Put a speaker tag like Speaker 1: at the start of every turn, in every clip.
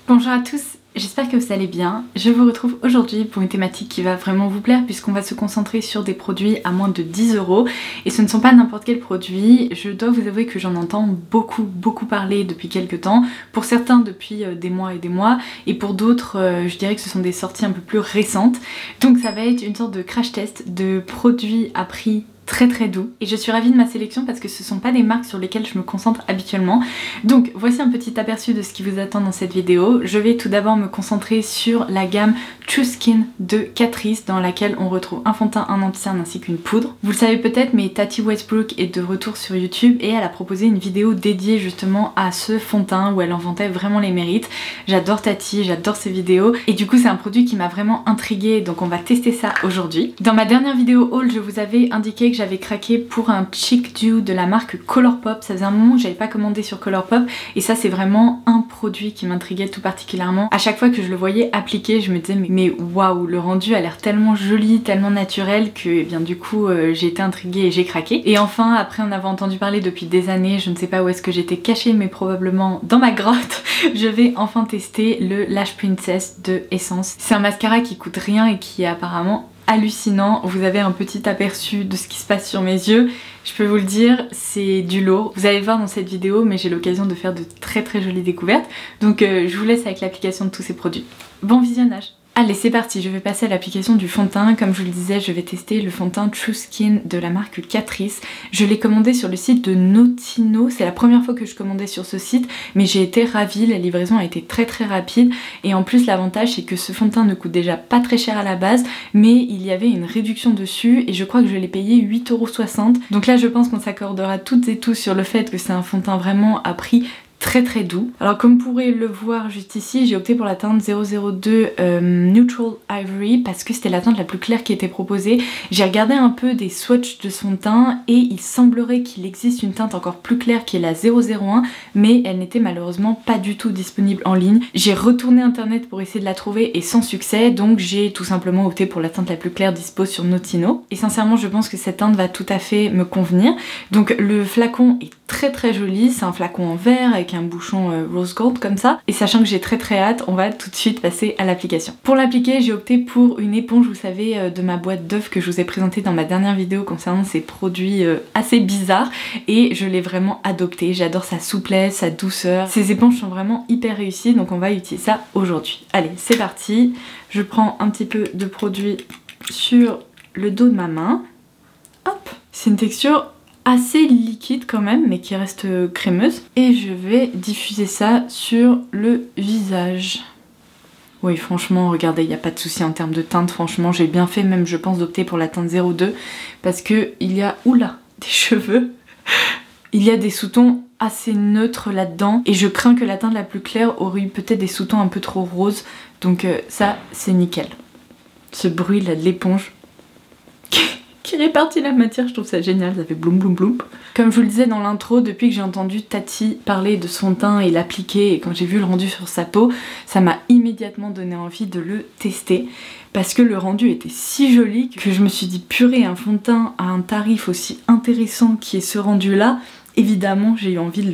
Speaker 1: Bonjour à tous, j'espère que vous allez bien. Je vous retrouve aujourd'hui pour une thématique qui va vraiment vous plaire puisqu'on va se concentrer sur des produits à moins de 10 € et ce ne sont pas n'importe quels produits. Je dois vous avouer que j'en entends beaucoup parler depuis quelques temps, pour certains depuis des mois et des mois, et pour d'autres je dirais que ce sont des sorties un peu plus récentes. Donc ça va être une sorte de crash test de produits à prix très doux et je suis ravie de ma sélection parce que ce sont pas des marques sur lesquelles je me concentre habituellement. Donc voici un petit aperçu de ce qui vous attend dans cette vidéo. Je vais tout d'abord me concentrer sur la gamme True Skin de Catrice dans laquelle on retrouve un fond de teint, un anti-cerne ainsi qu'une poudre. Vous le savez peut-être mais Tati Westbrook est de retour sur YouTube et elle a proposé une vidéo dédiée justement à ce fond de teint où elle en vantait vraiment les mérites. J'adore Tati, j'adore ses vidéos et du coup c'est un produit qui m'a vraiment intriguée, donc on va tester ça aujourd'hui. Dans ma dernière vidéo haul je vous avais indiqué que j'avais craqué pour un Cheek Dew de la marque Colourpop. Ça faisait un moment que j'avais pas commandé sur Colourpop et ça c'est vraiment un produit qui m'intriguait tout particulièrement. À chaque fois que je le voyais appliqué je me disais mais waouh, le rendu a l'air tellement joli, tellement naturel que eh bien du coup j'ai été intriguée et j'ai craqué. Et enfin après en avoir entendu parler depuis des années, je ne sais pas où est-ce que j'étais cachée mais probablement dans ma grotte, je vais enfin tester le Lash Princess de Essence. C'est un mascara qui coûte rien et qui est apparemment hallucinant. Vous avez un petit aperçu de ce qui se passe sur mes yeux. Je peux vous le dire, c'est du lourd. Vous allez le voir dans cette vidéo, mais j'ai l'occasion de faire de très jolies découvertes. Donc je vous laisse avec l'application de tous ces produits. Bon visionnage! Allez c'est parti, je vais passer à l'application du fond de teint. Comme je vous le disais, je vais tester le fond de teint True Skin de la marque Catrice. Je l'ai commandé sur le site de Notino, c'est la première fois que je commandais sur ce site, mais j'ai été ravie, la livraison a été très rapide. Et en plus l'avantage c'est que ce fond de teint ne coûte déjà pas très cher à la base, mais il y avait une réduction dessus et je crois que je l'ai payé 8,60 €. Donc là je pense qu'on s'accordera toutes et tous sur le fait que c'est un fond de teint vraiment à prix très doux. Alors comme vous pourrez le voir juste ici, j'ai opté pour la teinte 002 Neutral Ivory parce que c'était la teinte la plus claire qui était proposée. J'ai regardé un peu des swatchs de son teint et il semblerait qu'il existe une teinte encore plus claire qui est la 001, mais elle n'était malheureusement pas du tout disponible en ligne. J'ai retourné internet pour essayer de la trouver et sans succès, donc j'ai tout simplement opté pour la teinte la plus claire dispo sur Notino. Et sincèrement je pense que cette teinte va tout à fait me convenir. Donc le flacon est très joli, c'est un flacon en verre avec un bouchon rose gold comme ça, et sachant que j'ai très hâte, on va tout de suite passer à l'application. Pour l'appliquer j'ai opté pour une éponge, vous savez, de ma boîte d'œufs que je vous ai présentée dans ma dernière vidéo concernant ces produits assez bizarres, et je l'ai vraiment adopté. J'adore sa souplesse, sa douceur, ces éponges sont vraiment hyper réussies, donc on va utiliser ça aujourd'hui. Allez c'est parti, je prends un petit peu de produit sur le dos de ma main, hop, c'est une texture assez liquide quand même mais qui reste crémeuse et je vais diffuser ça sur le visage. Oui franchement regardez, il n'y a pas de souci en termes de teinte, franchement j'ai bien fait même je pense d'opter pour la teinte 02 parce que il y a, oula, des cheveux, il y a des sous-tons assez neutres là-dedans et je crains que la teinte la plus claire aurait eu peut-être des sous-tons un peu trop roses, donc ça c'est nickel. Ce bruit là de l'éponge qui répartit la matière, je trouve ça génial, ça fait bloum. Comme je vous le disais dans l'intro, depuis que j'ai entendu Tati parler de son teint et l'appliquer et quand j'ai vu le rendu sur sa peau, ça m'a immédiatement donné envie de le tester parce que le rendu était si joli que je me suis dit purée, un fond de teint à un tarif aussi intéressant qui est ce rendu là, évidemment j'ai eu envie de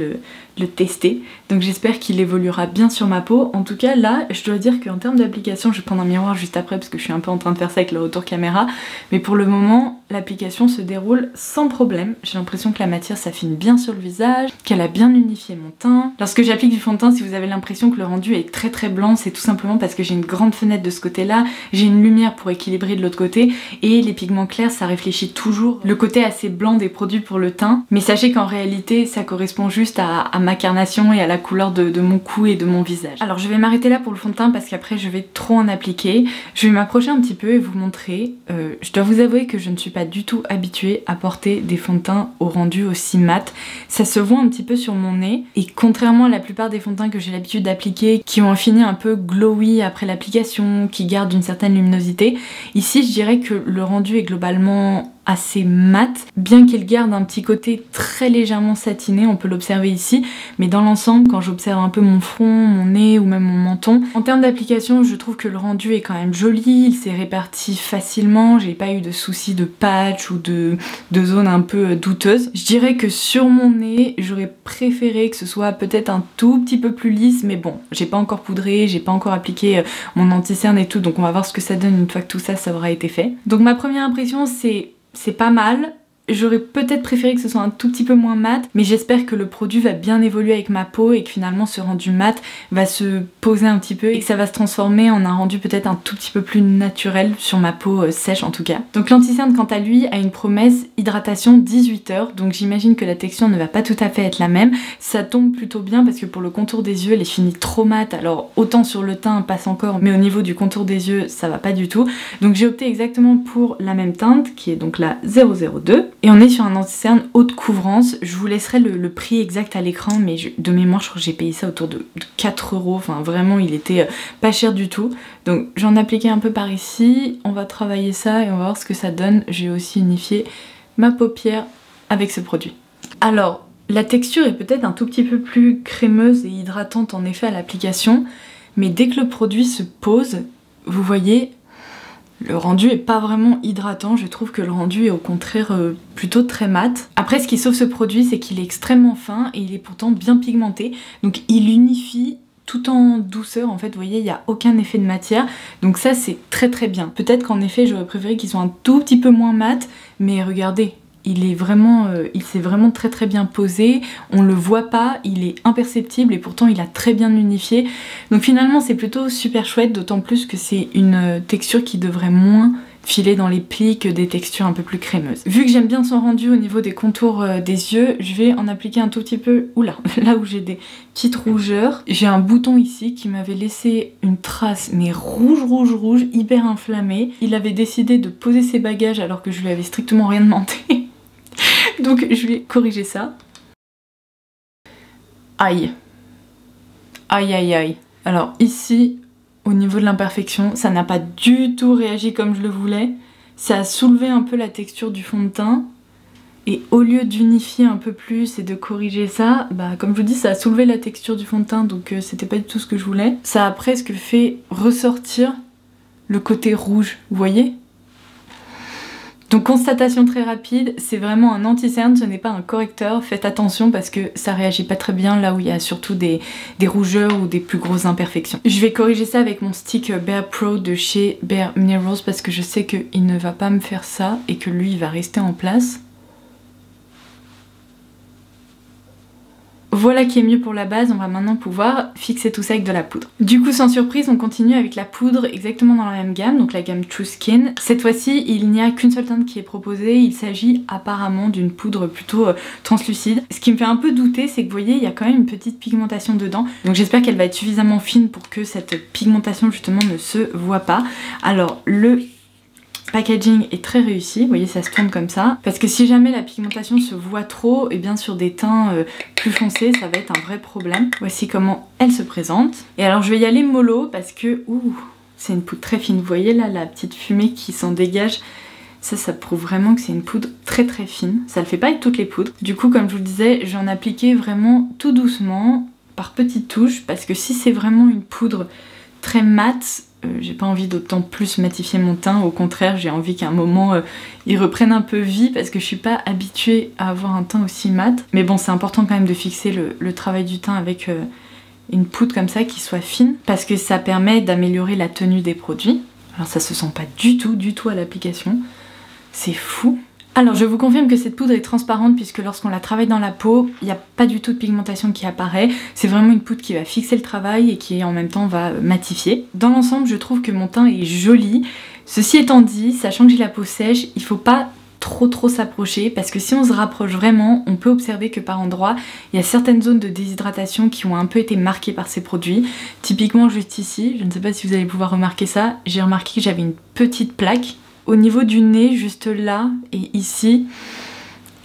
Speaker 1: le tester, donc j'espère qu'il évoluera bien sur ma peau. En tout cas là je dois dire qu'en termes d'application, je vais prendre un miroir juste après parce que je suis un peu en train de faire ça avec le retour caméra, mais pour le moment l'application se déroule sans problème. J'ai l'impression que la matière s'affine bien sur le visage, qu'elle a bien unifié mon teint. Lorsque j'applique du fond de teint, si vous avez l'impression que le rendu est très blanc, c'est tout simplement parce que j'ai une grande fenêtre de ce côté là, j'ai une lumière pour équilibrer de l'autre côté et les pigments clairs ça réfléchit toujours le côté assez blanc des produits pour le teint, mais sachez qu'en réalité ça correspond juste à ma carnation et à la couleur de mon cou et de mon visage. Alors je vais m'arrêter là pour le fond de teint parce qu'après je vais trop en appliquer. Je vais m'approcher un petit peu et vous montrer. Je dois vous avouer que je ne suis pas du tout habituée à porter des fonds de teint au rendu aussi mat. Ça se voit un petit peu sur mon nez et contrairement à la plupart des fonds de teint que j'ai l'habitude d'appliquer qui ont un fini un peu glowy après l'application, qui gardent une certaine luminosité, ici je dirais que le rendu est globalement assez mat, bien qu'il garde un petit côté très légèrement satiné, on peut l'observer ici, mais dans l'ensemble, quand j'observe un peu mon front, mon nez ou même mon menton, en termes d'application, je trouve que le rendu est quand même joli, il s'est réparti facilement, j'ai pas eu de soucis de patch ou de zones un peu douteuses. Je dirais que sur mon nez, j'aurais préféré que ce soit peut-être un tout petit peu plus lisse, mais bon, j'ai pas encore poudré, j'ai pas encore appliqué mon anti-cerne et tout, donc on va voir ce que ça donne une fois que tout ça aura été fait. Donc ma première impression, c'est pas mal. J'aurais peut-être préféré que ce soit un tout petit peu moins mat, mais j'espère que le produit va bien évoluer avec ma peau et que finalement ce rendu mat va se poser un petit peu et que ça va se transformer en un rendu peut-être un tout petit peu plus naturel sur ma peau sèche en tout cas. Donc l'anti-cerne quant à lui a une promesse hydratation 18 heures, donc j'imagine que la texture ne va pas tout à fait être la même. Ça tombe plutôt bien parce que pour le contour des yeux elle est finie trop mat, alors autant sur le teint passe encore, mais au niveau du contour des yeux ça va pas du tout. Donc j'ai opté exactement pour la même teinte qui est donc la 002. Et on est sur un anti-cerne haute couvrance. Je vous laisserai le prix exact à l'écran, mais de mémoire je crois que j'ai payé ça autour de 4 €. Enfin vraiment il était pas cher du tout. Donc j'en appliquais un peu par ici. On va travailler ça et on va voir ce que ça donne. J'ai aussi unifié ma paupière avec ce produit. Alors la texture est peut-être un tout petit peu plus crémeuse et hydratante en effet à l'application. Mais dès que le produit se pose, vous voyez, le rendu est pas vraiment hydratant, je trouve que le rendu est au contraire plutôt très mat. Après ce qui sauve ce produit c'est qu'il est extrêmement fin et il est pourtant bien pigmenté, donc il unifie tout en douceur en fait, vous voyez il n'y a aucun effet de matière, donc ça c'est très très bien. Peut-être qu'en effet j'aurais préféré qu'il soit un tout petit peu moins mat, mais regardez, il s'est vraiment très très bien posé, on le voit pas, il est imperceptible et pourtant il a très bien unifié. Donc finalement c'est plutôt super chouette, d'autant plus que c'est une texture qui devrait moins filer dans les plis que des textures un peu plus crémeuses. Vu que j'aime bien son rendu au niveau des contours des yeux, je vais en appliquer un tout petit peu, oula, là où j'ai des petites rougeurs. J'ai un bouton ici qui m'avait laissé une trace mais rouge, hyper inflammée. Il avait décidé de poser ses bagages alors que je lui avais strictement rien demandé. Donc je vais corriger ça. Aïe. Aïe aïe aïe. Alors ici, au niveau de l'imperfection, ça n'a pas du tout réagi comme je le voulais. Ça a soulevé un peu la texture du fond de teint. Et au lieu d'unifier un peu plus et de corriger ça, bah comme je vous dis, ça a soulevé la texture du fond de teint, donc c'était pas du tout ce que je voulais. Ça a presque fait ressortir le côté rouge, vous voyez ? Donc constatation très rapide, c'est vraiment un anti-cerne, ce n'est pas un correcteur, faites attention parce que ça réagit pas très bien là où il y a surtout des rougeurs ou des plus grosses imperfections. Je vais corriger ça avec mon stick Bare Pro de chez Bare Minerals parce que je sais qu'il ne va pas me faire ça et que lui il va rester en place. Voilà qui est mieux pour la base, on va maintenant pouvoir fixer tout ça avec de la poudre. Du coup sans surprise on continue avec la poudre exactement dans la même gamme, donc la gamme True Skin. Cette fois-ci il n'y a qu'une seule teinte qui est proposée, il s'agit apparemment d'une poudre plutôt translucide. Ce qui me fait un peu douter c'est que vous voyez il y a quand même une petite pigmentation dedans, donc j'espère qu'elle va être suffisamment fine pour que cette pigmentation justement ne se voit pas. Alors le packaging est très réussi, vous voyez ça se tourne comme ça, parce que si jamais la pigmentation se voit trop, et bien sur des teints plus foncés ça va être un vrai problème. Voici comment elle se présente. Et alors je vais y aller mollo parce que c'est une poudre très fine, vous voyez là la petite fumée qui s'en dégage. Ça prouve vraiment que c'est une poudre très très fine, ça le fait pas avec toutes les poudres. Du coup comme je vous le disais, j'en appliquais vraiment tout doucement, par petites touches, parce que si c'est vraiment une poudre très mate, j'ai pas envie d'autant plus matifier mon teint, au contraire j'ai envie qu'à un moment il reprenne un peu vie parce que je suis pas habituée à avoir un teint aussi mat. Mais bon c'est important quand même de fixer le travail du teint avec une poudre comme ça qui soit fine parce que ça permet d'améliorer la tenue des produits. Alors ça se sent pas du tout à l'application, c'est fou. Alors je vous confirme que cette poudre est transparente puisque lorsqu'on la travaille dans la peau, il n'y a pas du tout de pigmentation qui apparaît. C'est vraiment une poudre qui va fixer le travail et qui en même temps va matifier. Dans l'ensemble je trouve que mon teint est joli. Ceci étant dit, sachant que j'ai la peau sèche, il faut pas trop s'approcher parce que si on se rapproche vraiment, on peut observer que par endroits, il y a certaines zones de déshydratation qui ont un peu été marquées par ces produits. Typiquement juste ici, je ne sais pas si vous allez pouvoir remarquer ça, j'ai remarqué que j'avais une petite plaque. Au niveau du nez, juste là et ici,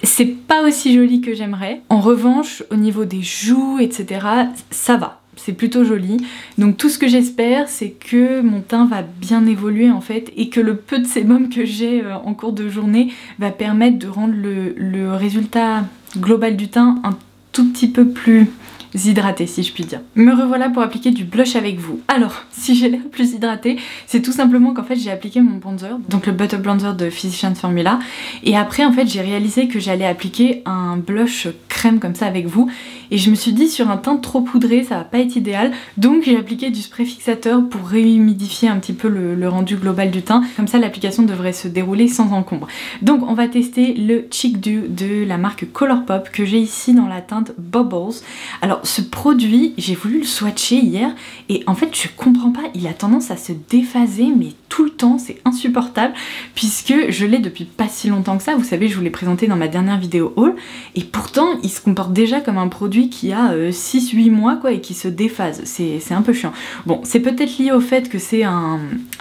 Speaker 1: c'est pas aussi joli que j'aimerais. En revanche, au niveau des joues, etc., ça va. c'est plutôt joli. Donc tout ce que j'espère, c'est que mon teint va bien évoluer en fait et que le peu de sébum que j'ai en cours de journée va permettre de rendre le résultat global du teint un tout petit peu plus hydraté, si je puis dire. Me revoilà pour appliquer du blush avec vous. Alors, si j'ai l'air plus hydratée, c'est tout simplement qu'en fait j'ai appliqué mon bronzer, donc le Butter Bronzer de Physicians Formula, et après en fait j'ai réalisé que j'allais appliquer un blush crème comme ça avec vous, et je me suis dit sur un teint trop poudré ça va pas être idéal, donc j'ai appliqué du spray fixateur pour réhumidifier un petit peu le rendu global du teint, comme ça l'application devrait se dérouler sans encombre. Donc on va tester le Cheek Dew de la marque Colourpop que j'ai ici dans la teinte Bubbles. Alors ce produit, j'ai voulu le swatcher hier et en fait je comprends pas, il a tendance à se déphaser mais tout le temps, c'est insupportable puisque je l'ai depuis pas si longtemps que ça. Vous savez, je vous l'ai présenté dans ma dernière vidéo haul et pourtant il se comporte déjà comme un produit qui a 6-8 mois quoi et qui se déphase. C'est un peu chiant. Bon, c'est peut-être lié au fait que c'est un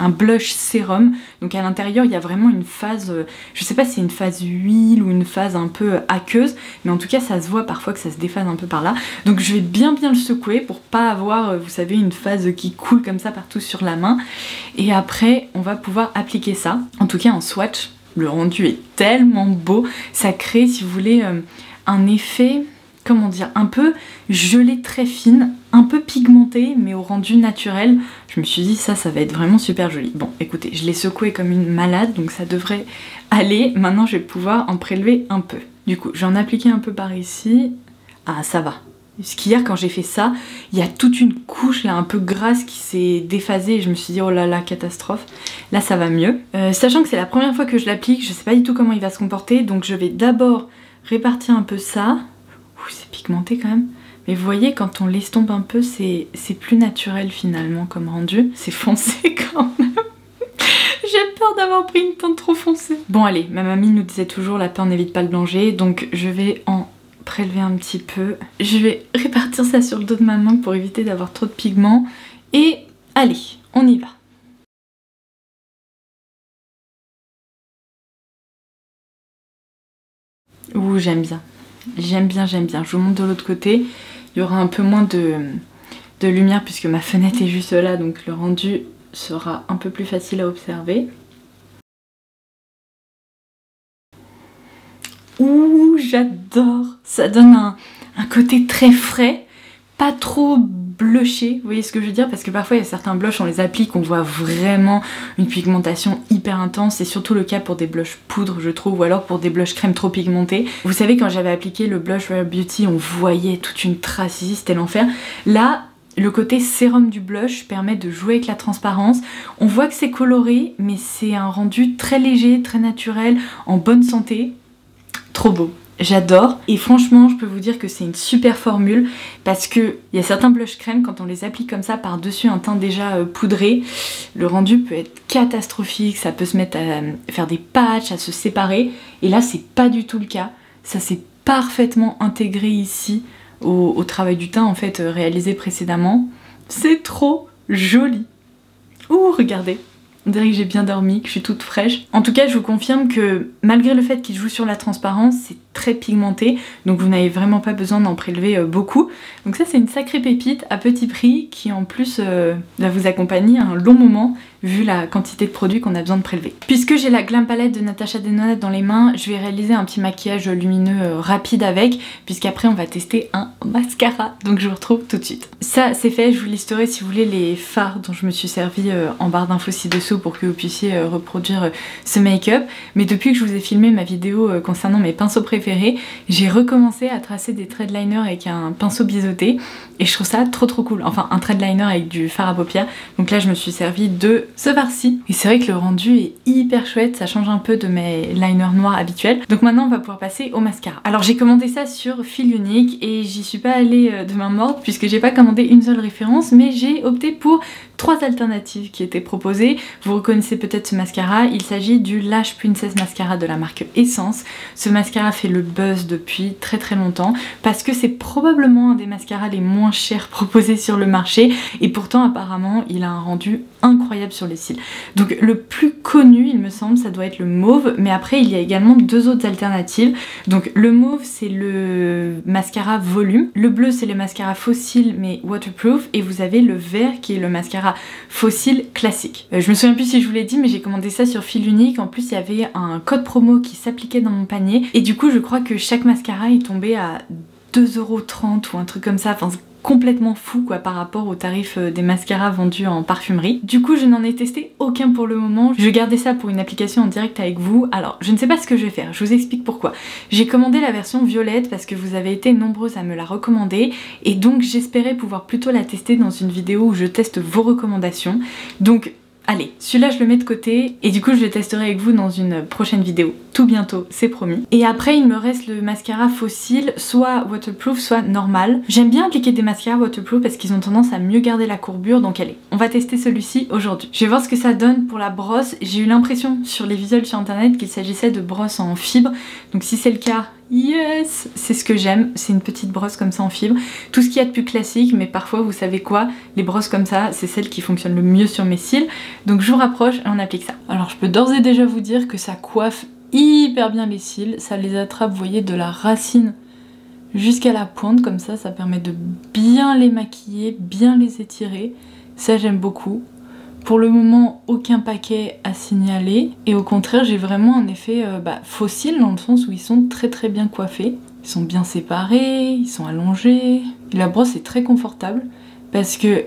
Speaker 1: blush sérum, donc à l'intérieur il y a vraiment une phase, je sais pas si c'est une phase huile ou une phase un peu aqueuse, mais en tout cas ça se voit parfois que ça se déphase un peu par là. Donc je vais bien le secouer pour pas avoir, vous savez, une phase qui coule comme ça partout sur la main. Et après on va pouvoir appliquer ça, en tout cas en swatch. Le rendu est tellement beau, ça crée, si vous voulez, un effet, comment dire, un peu gelée très fine, un peu pigmentée mais au rendu naturel. Je me suis dit ça va être vraiment super joli. Bon écoutez, je l'ai secoué comme une malade donc ça devrait aller. Maintenant je vais pouvoir en prélever un peu. Du coup j'en ai appliqué un peu par ici. Ah ça va. Parce qu'hier quand j'ai fait ça, il y a toute une couche là un peu grasse qui s'est déphasée et je me suis dit oh là là, catastrophe. Là ça va mieux. Sachant que c'est la première fois que je l'applique, je sais pas du tout comment il va se comporter, donc je vais d'abord répartir un peu ça. Ouh, c'est pigmenté quand même. Mais vous voyez, quand on l'estompe un peu, c'est plus naturel finalement comme rendu. C'est foncé quand même. J'ai peur d'avoir pris une teinte trop foncée. Bon allez, ma mamie nous disait toujours la peur n'évite pas le danger, donc je vais en prélever un petit peu. Je vais répartir ça sur le dos de ma main pour éviter d'avoir trop de pigments. Et allez, on y va. Ouh, j'aime bien. J'aime bien, j'aime bien. Je vous montre de l'autre côté. Il y aura un peu moins de lumière puisque ma fenêtre est juste là, donc le rendu sera un peu plus facile à observer. Ouh, j'adore! Ça donne un côté très frais, pas trop blushé, vous voyez ce que je veux dire? Parce que parfois il y a certains blushs, on les applique, on voit vraiment une pigmentation hyper intense. C'est surtout le cas pour des blushs poudre, je trouve, ou alors pour des blushs crème trop pigmentés. Vous savez, quand j'avais appliqué le blush Rare Beauty, on voyait toute une trace ici, c'était l'enfer. Là, le côté sérum du blush permet de jouer avec la transparence. On voit que c'est coloré, mais c'est un rendu très léger, très naturel, en bonne santé. Trop beau, j'adore. Et franchement, je peux vous dire que c'est une super formule parce que il y a certains blush crème, quand on les applique comme ça par-dessus un teint déjà poudré, le rendu peut être catastrophique, ça peut se mettre à faire des patchs, à se séparer. Et là, c'est pas du tout le cas. Ça s'est parfaitement intégré ici au travail du teint en fait réalisé précédemment. C'est trop joli. Ouh, regardez. On dirait que j'ai bien dormi, que je suis toute fraîche. En tout cas, je vous confirme que malgré le fait qu'il joue sur la transparence, c'est très pigmenté, donc vous n'avez vraiment pas besoin d'en prélever beaucoup. Donc ça, c'est une sacrée pépite à petit prix qui en plus va vous accompagner un long moment vu la quantité de produits qu'on a besoin de prélever. Puisque j'ai la Glam Palette de Natasha Denona dans les mains, je vais réaliser un petit maquillage lumineux rapide avec, puisqu'après on va tester un mascara. Donc je vous retrouve tout de suite. Ça c'est fait, je vous listerai si vous voulez les fards dont je me suis servi en barre d'infos ci-dessous pour que vous puissiez reproduire ce make-up. Mais depuis que je vous ai filmé ma vidéo concernant mes pinceaux préférés, j'ai recommencé à tracer des traits de liner avec un pinceau biseauté et je trouve ça trop cool. Enfin un trait de liner avec du fard à paupières. Donc là je me suis servi de ce fard-ci. Et c'est vrai que le rendu est hyper chouette, ça change un peu de mes liners noirs habituels. Donc maintenant on va pouvoir passer au mascara. Alors j'ai commandé ça sur Fil Unique et j'y suis pas allée de main morte puisque j'ai pas commandé une seule référence, mais j'ai opté pour 3 alternatives qui étaient proposées. Vous reconnaissez peut-être ce mascara, il s'agit du Lash Princess Mascara de la marque Essence. Ce mascara fait le buzz depuis très longtemps parce que c'est probablement un des mascaras les moins chers proposés sur le marché et pourtant apparemment il a un rendu incroyable sur les cils. Donc le plus connu il me semble ça doit être le mauve, mais après il y a également deux autres alternatives. Donc le mauve c'est le mascara volume, le bleu c'est le mascara faux cils mais waterproof, et vous avez le vert qui est le mascara faux cils classique. Je me souviens plus si je vous l'ai dit mais j'ai commandé ça sur fil unique, en plus il y avait un code promo qui s'appliquait dans mon panier et du coup je crois que chaque mascara est tombé à 2,30 € ou un truc comme ça, enfin complètement fou quoi par rapport au tarif des mascaras vendus en parfumerie. Du coup je n'en ai testé aucun pour le moment, je gardais ça pour une application en direct avec vous. Alors je ne sais pas ce que je vais faire, je vous explique pourquoi. J'ai commandé la version violette parce que vous avez été nombreuses à me la recommander et donc j'espérais pouvoir plutôt la tester dans une vidéo où je teste vos recommandations. Donc allez, celui-là je le mets de côté et du coup je le testerai avec vous dans une prochaine vidéo, tout bientôt, c'est promis. Et après il me reste le mascara faux cils, soit waterproof, soit normal. J'aime bien appliquer des mascaras waterproof parce qu'ils ont tendance à mieux garder la courbure, donc allez, on va tester celui-ci aujourd'hui. Je vais voir ce que ça donne pour la brosse. J'ai eu l'impression sur les visuels sur internet qu'il s'agissait de brosses en fibre, donc si c'est le cas, yes, c'est ce que j'aime, c'est une petite brosse comme ça en fibre. Tout ce qu'il y a de plus classique, mais parfois vous savez quoi, les brosses comme ça, c'est celles qui fonctionnent le mieux sur mes cils. Donc je vous rapproche et on applique ça. Alors je peux d'ores et déjà vous dire que ça coiffe hyper bien les cils, ça les attrape, vous voyez, de la racine jusqu'à la pointe comme ça permet de bien les maquiller, bien les étirer. Ça j'aime beaucoup. Pour le moment, aucun paquet à signaler. Et au contraire, j'ai vraiment un effet faux cils dans le sens où ils sont très très bien coiffés. Ils sont bien séparés, ils sont allongés. Et la brosse est très confortable parce que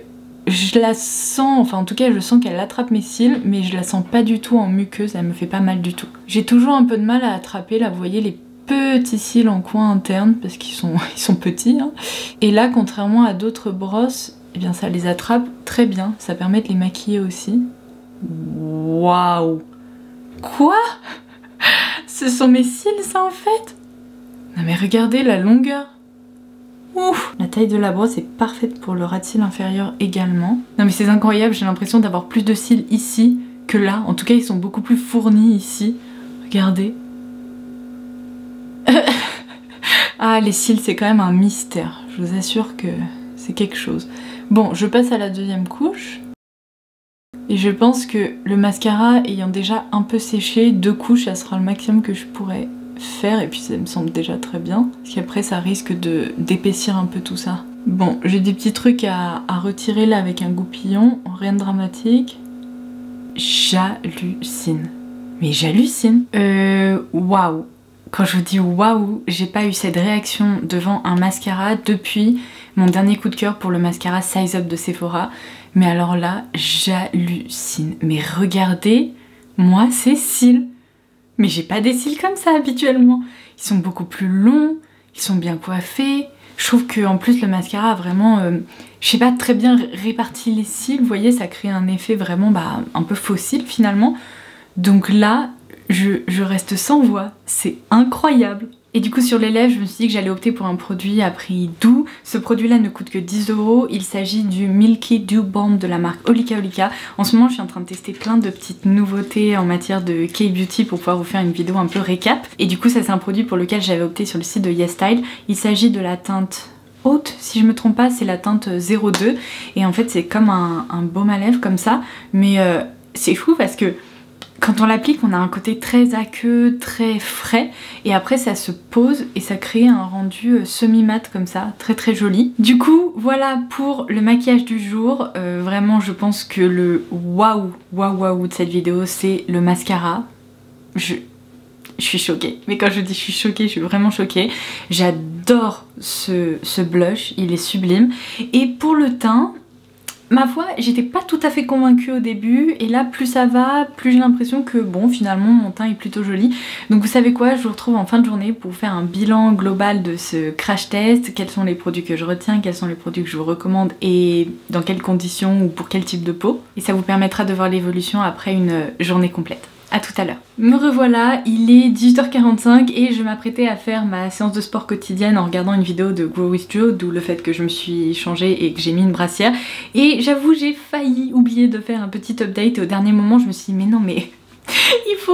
Speaker 1: je la sens, enfin en tout cas je sens qu'elle attrape mes cils, mais je la sens pas du tout en muqueuse, elle me fait pas mal du tout. J'ai toujours un peu de mal à attraper, là vous voyez les petits cils en coin interne parce qu'ils sont petits. Hein. Et là, contrairement à d'autres brosses, eh bien ça les attrape très bien, ça permet de les maquiller aussi. Waouh! Quoi? Ce sont mes cils ça en fait? Non mais regardez la longueur! Ouf! La taille de la brosse est parfaite pour le ras de cils inférieur également. Non mais c'est incroyable, j'ai l'impression d'avoir plus de cils ici que là. En tout cas ils sont beaucoup plus fournis ici. Regardez. Ah les cils c'est quand même un mystère, je vous assure que c'est quelque chose. Bon, je passe à la deuxième couche. Et je pense que le mascara ayant déjà un peu séché, 2 couches, ça sera le maximum que je pourrais faire. Et puis ça me semble déjà très bien. Parce qu'après ça risque d'épaissir un peu tout ça. Bon, j'ai des petits trucs à retirer là avec un goupillon. Rien de dramatique. J'hallucine. Mais j'hallucine. Waouh. Quand je vous dis waouh, j'ai pas eu cette réaction devant un mascara depuis mon dernier coup de cœur pour le mascara Size Up de Sephora. Mais alors là, j'hallucine. Mais regardez, moi, ces cils. Mais j'ai pas des cils comme ça habituellement. Ils sont beaucoup plus longs, ils sont bien coiffés. Je trouve qu'en plus le mascara a vraiment, je sais pas, très bien réparti les cils. Vous voyez, ça crée un effet vraiment un peu faux cils finalement. Donc là, je reste sans voix, c'est incroyable. Et du coup sur les lèvres, je me suis dit que j'allais opter pour un produit à prix doux. Ce produit là ne coûte que 10 €. Il s'agit du Milky Dew Balm de la marque Olika Olika. En ce moment je suis en train de tester plein de petites nouveautés en matière de K-Beauty pour pouvoir vous faire une vidéo un peu récap. Et du coup ça c'est un produit pour lequel j'avais opté sur le site de YesStyle. Il s'agit de la teinte haute, si je me trompe pas, c'est la teinte 02. Et en fait c'est comme un baume à lèvres comme ça. Mais c'est fou parce que quand on l'applique, on a un côté très aqueux, très frais, et après ça se pose et ça crée un rendu semi-mat comme ça, très très joli. Du coup, voilà pour le maquillage du jour. Vraiment, je pense que le waouh de cette vidéo, c'est le mascara. Je suis choquée. Mais quand je dis je suis choquée, je suis vraiment choquée. J'adore ce blush, il est sublime. Et pour le teint, ma foi, j'étais pas tout à fait convaincue au début, et là plus ça va, plus j'ai l'impression que bon, finalement mon teint est plutôt joli. Donc vous savez quoi, je vous retrouve en fin de journée pour vous faire un bilan global de ce crash test, quels sont les produits que je retiens, quels sont les produits que je vous recommande et dans quelles conditions ou pour quel type de peau. Et ça vous permettra de voir l'évolution après une journée complète. A tout à l'heure. Me revoilà, il est 18h45 et je m'apprêtais à faire ma séance de sport quotidienne en regardant une vidéo de Grow With Joe, d'où le fait que je me suis changée et que j'ai mis une brassière. Et j'avoue, j'ai failli oublier de faire un petit update et au dernier moment je me suis dit mais non mais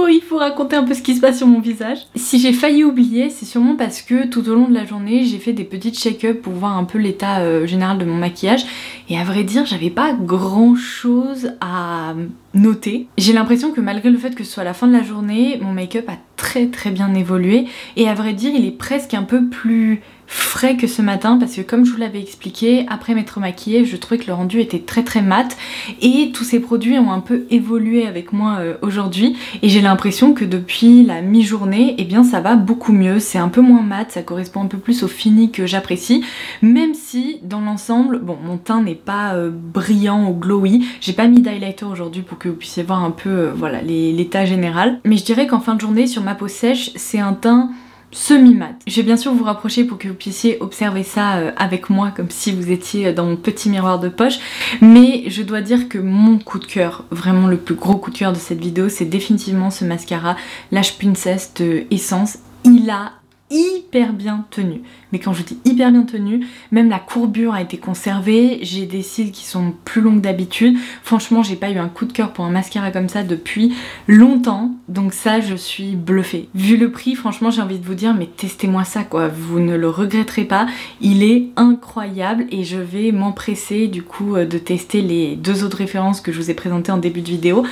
Speaker 1: Il faut raconter un peu ce qui se passe sur mon visage. Si j'ai failli oublier, c'est sûrement parce que tout au long de la journée, j'ai fait des petites check-up pour voir un peu l'état général de mon maquillage. Et à vrai dire, j'avais pas grand chose à noter. J'ai l'impression que malgré le fait que ce soit la fin de la journée, mon make-up a très bien évolué. Et à vrai dire, il est presque un peu plus frais que ce matin parce que comme je vous l'avais expliqué, après m'être maquillée, je trouvais que le rendu était très mat et tous ces produits ont un peu évolué avec moi aujourd'hui et j'ai l'impression que depuis la mi-journée, eh bien ça va beaucoup mieux, c'est un peu moins mat, ça correspond un peu plus au fini que j'apprécie, même si dans l'ensemble, bon mon teint n'est pas brillant ou glowy, j'ai pas mis d'highlighter aujourd'hui pour que vous puissiez voir un peu voilà l'état général, mais je dirais qu'en fin de journée sur ma peau sèche, c'est un teint semi-mat. Je vais bien sûr vous rapprocher pour que vous puissiez observer ça avec moi comme si vous étiez dans mon petit miroir de poche, mais je dois dire que mon coup de cœur, vraiment le plus gros coup de cœur de cette vidéo, c'est définitivement ce mascara Lash Princess de Essence. Il a hyper bien tenu, mais quand je dis hyper bien tenu, même la courbure a été conservée, j'ai des cils qui sont plus longs que d'habitude, franchement j'ai pas eu un coup de cœur pour un mascara comme ça depuis longtemps, donc ça je suis bluffée. Vu le prix, franchement j'ai envie de vous dire mais testez-moi ça quoi, vous ne le regretterez pas, il est incroyable et je vais m'empresser du coup de tester les deux autres références que je vous ai présentées en début de vidéo,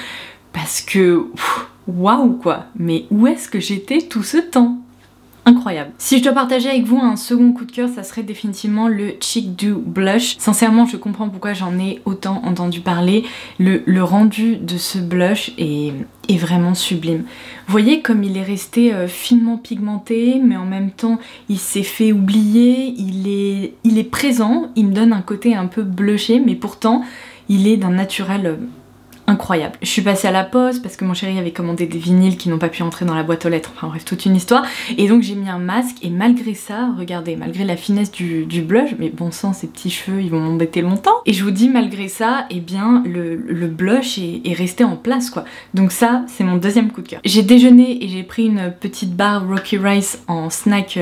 Speaker 1: parce que waouh quoi, mais où est-ce que j'étais tout ce temps ? Incroyable. Si je dois partager avec vous un second coup de cœur, ça serait définitivement le Cheek Do Blush. Sincèrement, je comprends pourquoi j'en ai autant entendu parler. Le rendu de ce blush est vraiment sublime. Vous voyez comme il est resté finement pigmenté, mais en même temps il s'est fait oublier, il est présent, il me donne un côté un peu blushé, mais pourtant il est d'un naturel incroyable. Je suis passée à la poste parce que mon chéri avait commandé des vinyles qui n'ont pas pu entrer dans la boîte aux lettres, enfin bref, toute une histoire. Et donc j'ai mis un masque et malgré ça, regardez, malgré la finesse du blush, mais bon sang, ces petits cheveux, ils vont m'embêter longtemps. Et je vous dis, malgré ça, eh bien, le blush est resté en place, quoi. Donc ça, c'est mon deuxième coup de cœur. J'ai déjeuné et j'ai pris une petite barre Rocky Rice en snack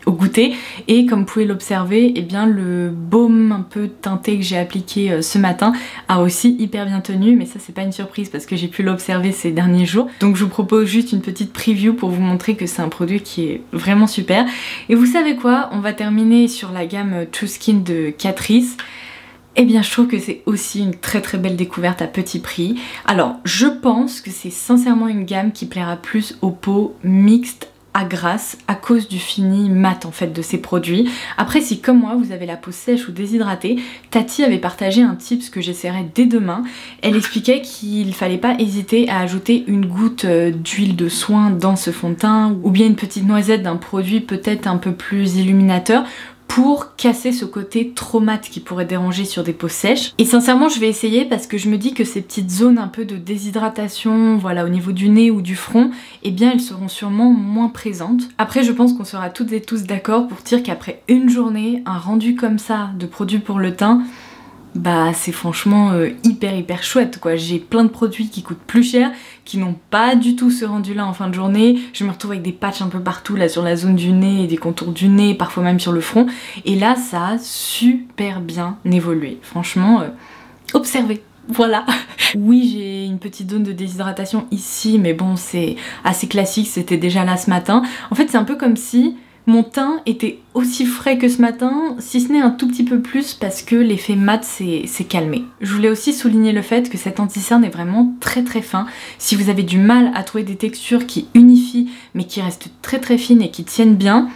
Speaker 1: au goûter. Et comme vous pouvez l'observer, eh bien, le baume un peu teinté que j'ai appliqué ce matin a aussi hyper bien tenu, mais ça, c'est pas une surprise parce que j'ai pu l'observer ces derniers jours. Donc je vous propose juste une petite preview pour vous montrer que c'est un produit qui est vraiment super. Et vous savez quoi, on va terminer sur la gamme True Skin de Catrice. Eh bien je trouve que c'est aussi une très belle découverte à petit prix. Alors je pense que c'est sincèrement une gamme qui plaira plus aux peaux mixtes à grasse à cause du fini mat en fait de ces produits. Après si comme moi vous avez la peau sèche ou déshydratée, Tati avait partagé un tips que j'essaierai dès demain. Elle expliquait qu'il fallait pas hésiter à ajouter une goutte d'huile de soin dans ce fond de teint ou bien une petite noisette d'un produit peut-être un peu plus illuminateur pour casser ce côté trop mat qui pourrait déranger sur des peaux sèches. Et sincèrement je vais essayer parce que je me dis que ces petites zones un peu de déshydratation, voilà, au niveau du nez ou du front, eh bien elles seront sûrement moins présentes. Après je pense qu'on sera toutes et tous d'accord pour dire qu'après une journée, un rendu comme ça de produits pour le teint, bah c'est franchement hyper chouette quoi. J'ai plein de produits qui coûtent plus cher, qui n'ont pas du tout ce rendu là en fin de journée. Je me retrouve avec des patchs un peu partout là sur la zone du nez et des contours du nez, parfois même sur le front. Et là ça a super bien évolué. Franchement, observez. Voilà. Oui j'ai une petite zone de déshydratation ici, mais bon c'est assez classique, c'était déjà là ce matin. En fait c'est un peu comme si mon teint était aussi frais que ce matin, si ce n'est un tout petit peu plus parce que l'effet mat s'est calmé. Je voulais aussi souligner le fait que cet anti-cerne est vraiment très fin. Si vous avez du mal à trouver des textures qui unifient mais qui restent très fines et qui tiennent bien,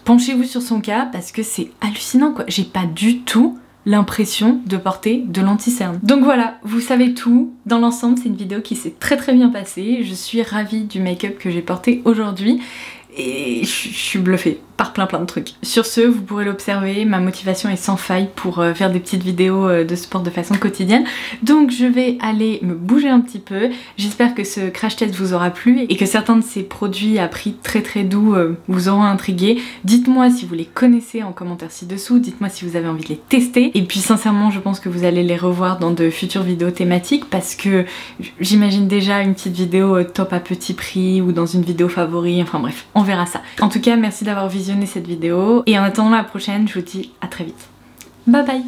Speaker 1: penchez-vous sur son cas parce que c'est hallucinant quoi. J'ai pas du tout l'impression de porter de l'anti-cerne. Donc voilà, vous savez tout. Dans l'ensemble, c'est une vidéo qui s'est très bien passée. Je suis ravie du make-up que j'ai porté aujourd'hui. Et je suis bluffée par plein de trucs. Sur ce, vous pourrez l'observer, ma motivation est sans faille pour faire des petites vidéos de sport de façon quotidienne. Donc je vais aller me bouger un petit peu. J'espère que ce crash test vous aura plu et que certains de ces produits à prix très doux vous auront intrigué. Dites-moi si vous les connaissez en commentaire ci-dessous, dites-moi si vous avez envie de les tester. Et puis sincèrement, je pense que vous allez les revoir dans de futures vidéos thématiques parce que j'imagine déjà une petite vidéo top à petit prix ou dans une vidéo favori, enfin bref, on verra ça. En tout cas, merci d'avoir visionné cette vidéo et en attendant la prochaine, je vous dis à très vite. Bye bye.